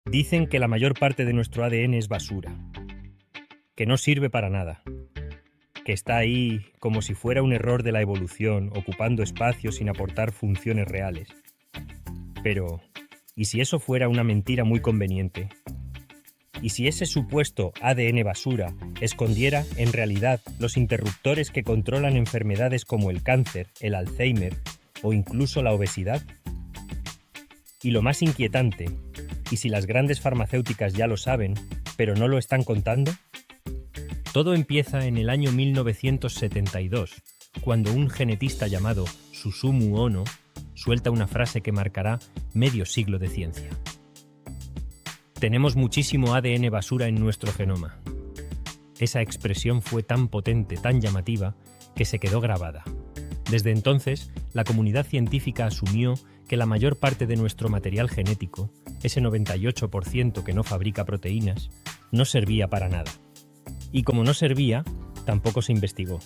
Dicen que la mayor parte de nuestro ADN es basura, que no sirve para nada, que está ahí como si fuera un error de la evolución, ocupando espacio sin aportar funciones reales. Pero, ¿y si eso fuera una mentira muy conveniente? ¿Y si ese supuesto ADN basura escondiera, en realidad, los interruptores que controlan enfermedades como el cáncer, el Alzheimer o incluso la obesidad? Y lo más inquietante, ¿y si las grandes farmacéuticas ya lo saben, pero no lo están contando? Todo empieza en el año 1972, cuando un genetista llamado Susumu Ono suelta una frase que marcará medio siglo de ciencia. Tenemos muchísimo ADN basura en nuestro genoma. Esa expresión fue tan potente, tan llamativa, que se quedó grabada. Desde entonces, la comunidad científica asumió que la mayor parte de nuestro material genético, ese 98% que no fabrica proteínas, no servía para nada. Y como no servía, tampoco se investigó.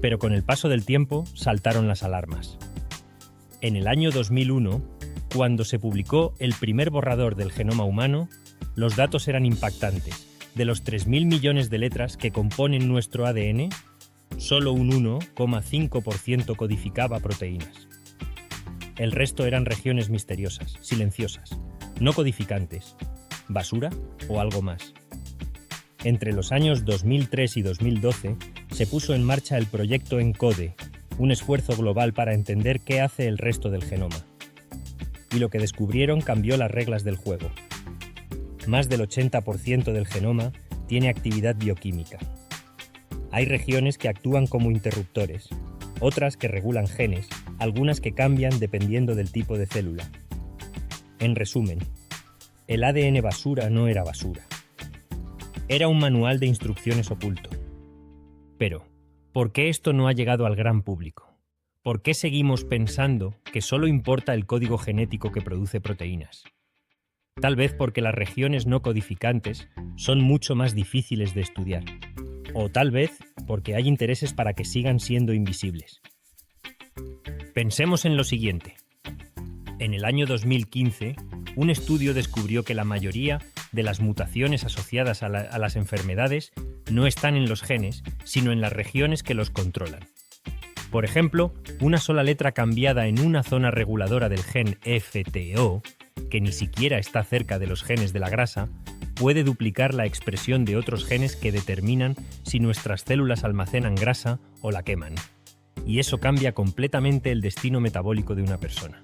Pero con el paso del tiempo saltaron las alarmas. En el año 2001, cuando se publicó el primer borrador del genoma humano, los datos eran impactantes. De los 3.000 millones de letras que componen nuestro ADN, solo un 1,5% codificaba proteínas. El resto eran regiones misteriosas, silenciosas, no codificantes, basura o algo más. Entre los años 2003 y 2012 se puso en marcha el proyecto ENCODE, un esfuerzo global para entender qué hace el resto del genoma. Y lo que descubrieron cambió las reglas del juego. Más del 80% del genoma tiene actividad bioquímica. Hay regiones que actúan como interruptores, otras que regulan genes, algunas que cambian dependiendo del tipo de célula. En resumen, el ADN basura no era basura. Era un manual de instrucciones oculto. Pero, ¿por qué esto no ha llegado al gran público? ¿Por qué seguimos pensando que solo importa el código genético que produce proteínas? Tal vez porque las regiones no codificantes son mucho más difíciles de estudiar. O tal vez porque hay intereses para que sigan siendo invisibles. Pensemos en lo siguiente. En el año 2015, un estudio descubrió que la mayoría de las mutaciones asociadas a las enfermedades no están en los genes, sino en las regiones que los controlan. Por ejemplo, una sola letra cambiada en una zona reguladora del gen FTO, que ni siquiera está cerca de los genes de la grasa, puede duplicar la expresión de otros genes que determinan si nuestras células almacenan grasa o la queman. Y eso cambia completamente el destino metabólico de una persona.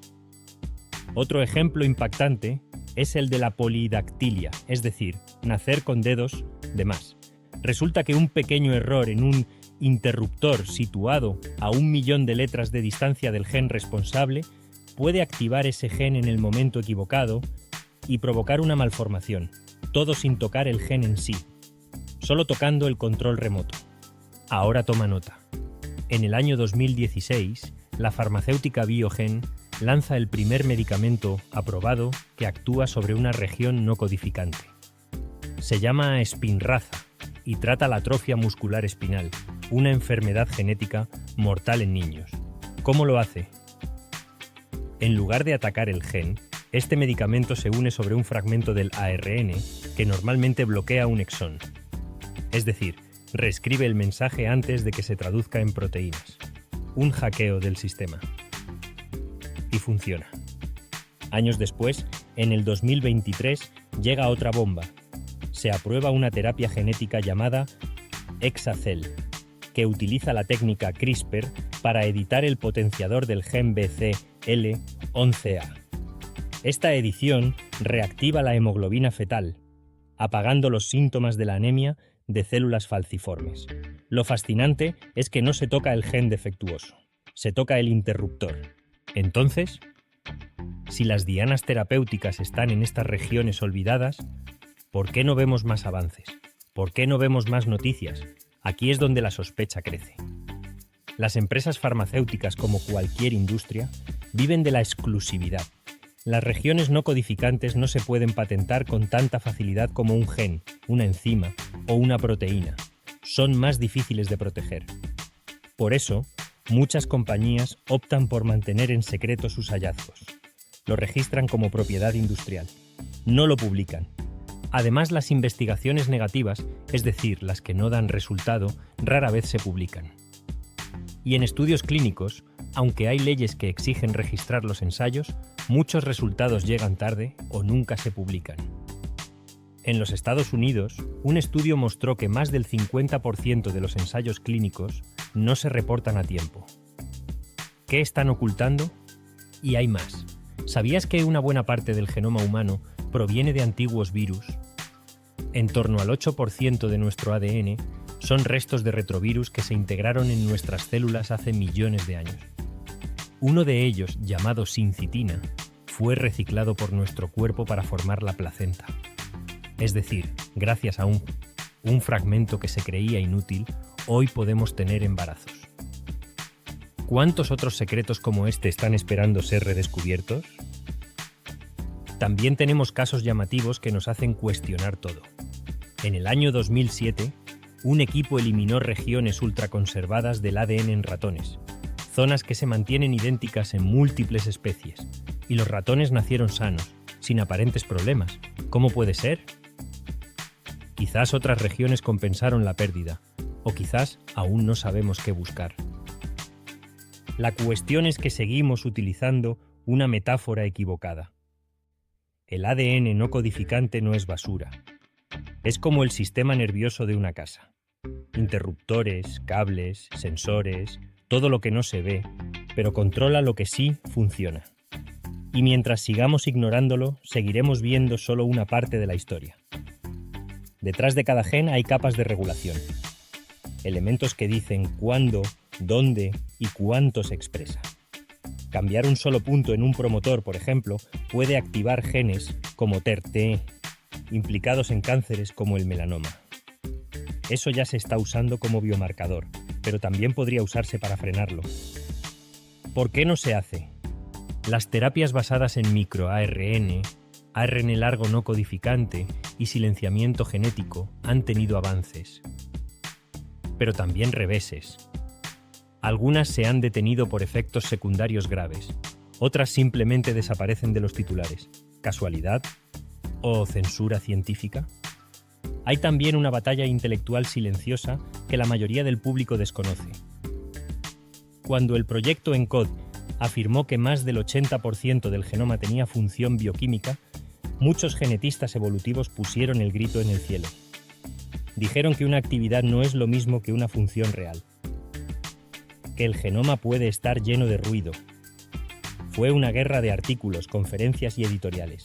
Otro ejemplo impactante es el de la polidactilia, es decir, nacer con dedos de más. Resulta que un pequeño error en un interruptor situado a 1 millón de letras de distancia del gen responsable puede activar ese gen en el momento equivocado y provocar una malformación, todo sin tocar el gen en sí, solo tocando el control remoto. Ahora toma nota. En el año 2016, la farmacéutica Biogen lanza el primer medicamento aprobado que actúa sobre una región no codificante. Se llama Spinraza y trata la atrofia muscular espinal, una enfermedad genética mortal en niños. ¿Cómo lo hace? En lugar de atacar el gen, este medicamento se une sobre un fragmento del ARN que normalmente bloquea un exón. Es decir, reescribe el mensaje antes de que se traduzca en proteínas. Un hackeo del sistema. Y funciona. Años después, en el 2023, llega otra bomba. Se aprueba una terapia genética llamada Exacel, que utiliza la técnica CRISPR para editar el potenciador del gen BCL11A. Esta edición reactiva la hemoglobina fetal, apagando los síntomas de la anemia de células falciformes. Lo fascinante es que no se toca el gen defectuoso, se toca el interruptor. Entonces, si las dianas terapéuticas están en estas regiones olvidadas, ¿por qué no vemos más avances? ¿Por qué no vemos más noticias? Aquí es donde la sospecha crece. Las empresas farmacéuticas, como cualquier industria, viven de la exclusividad. Las regiones no codificantes no se pueden patentar con tanta facilidad como un gen, una enzima o una proteína. Son más difíciles de proteger. Por eso, muchas compañías optan por mantener en secreto sus hallazgos. Lo registran como propiedad industrial. No lo publican. Además, las investigaciones negativas, es decir, las que no dan resultado, rara vez se publican. Y en estudios clínicos, aunque hay leyes que exigen registrar los ensayos, muchos resultados llegan tarde o nunca se publican. En los Estados Unidos, un estudio mostró que más del 50% de los ensayos clínicos no se reportan a tiempo. ¿Qué están ocultando? Y hay más. ¿Sabías que una buena parte del genoma humano proviene de antiguos virus? En torno al 8% de nuestro ADN son restos de retrovirus que se integraron en nuestras células hace millones de años. Uno de ellos, llamado sincitina, fue reciclado por nuestro cuerpo para formar la placenta. Es decir, gracias a un fragmento que se creía inútil, hoy podemos tener embarazos. ¿Cuántos otros secretos como este están esperando ser redescubiertos? También tenemos casos llamativos que nos hacen cuestionar todo. En el año 2007, un equipo eliminó regiones ultraconservadas del ADN en ratones, zonas que se mantienen idénticas en múltiples especies, y los ratones nacieron sanos, sin aparentes problemas. ¿Cómo puede ser? Quizás otras regiones compensaron la pérdida, o quizás aún no sabemos qué buscar. La cuestión es que seguimos utilizando una metáfora equivocada. El ADN no codificante no es basura. Es como el sistema nervioso de una casa. Interruptores, cables, sensores, todo lo que no se ve, pero controla lo que sí funciona. Y mientras sigamos ignorándolo, seguiremos viendo solo una parte de la historia. Detrás de cada gen hay capas de regulación. Elementos que dicen cuándo, dónde y cuánto se expresa. Cambiar un solo punto en un promotor, por ejemplo, puede activar genes como TERT, implicados en cánceres como el melanoma. Eso ya se está usando como biomarcador, pero también podría usarse para frenarlo. ¿Por qué no se hace? Las terapias basadas en microARN, ARN largo no codificante y silenciamiento genético han tenido avances, pero también reveses. Algunas se han detenido por efectos secundarios graves, otras simplemente desaparecen de los titulares. ¿Casualidad? ¿O censura científica? Hay también una batalla intelectual silenciosa que la mayoría del público desconoce. Cuando el proyecto ENCODE afirmó que más del 80% del genoma tenía función bioquímica, muchos genetistas evolutivos pusieron el grito en el cielo. Dijeron que una actividad no es lo mismo que una función real. Que el genoma puede estar lleno de ruido. Fue una guerra de artículos, conferencias y editoriales.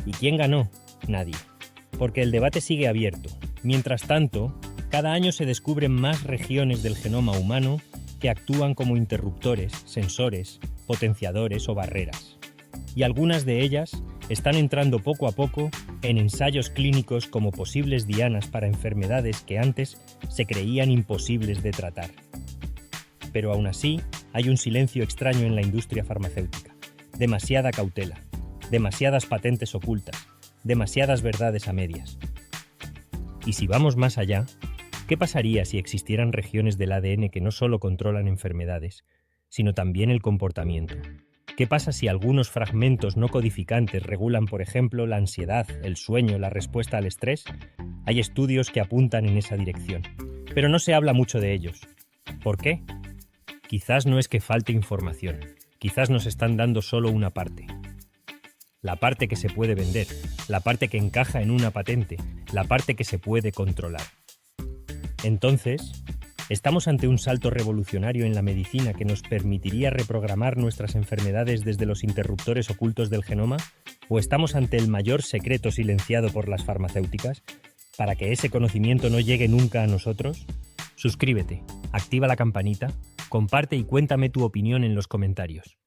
¿Y quién ganó? Nadie. Porque el debate sigue abierto. Mientras tanto, cada año se descubren más regiones del genoma humano que actúan como interruptores, sensores, potenciadores o barreras. Y algunas de ellas están entrando poco a poco en ensayos clínicos como posibles dianas para enfermedades que antes se creían imposibles de tratar. Pero aún así, hay un silencio extraño en la industria farmacéutica. Demasiada cautela, demasiadas patentes ocultas, demasiadas verdades a medias. Y si vamos más allá, ¿qué pasaría si existieran regiones del ADN que no solo controlan enfermedades, sino también el comportamiento? ¿Qué pasa si algunos fragmentos no codificantes regulan, por ejemplo, la ansiedad, el sueño, la respuesta al estrés? Hay estudios que apuntan en esa dirección, pero no se habla mucho de ellos. ¿Por qué? Quizás no es que falte información, quizás nos están dando solo una parte. La parte que se puede vender, la parte que encaja en una patente, la parte que se puede controlar. Entonces, ¿estamos ante un salto revolucionario en la medicina que nos permitiría reprogramar nuestras enfermedades desde los interruptores ocultos del genoma? ¿O estamos ante el mayor secreto silenciado por las farmacéuticas para que ese conocimiento no llegue nunca a nosotros? Suscríbete, activa la campanita, comparte y cuéntame tu opinión en los comentarios.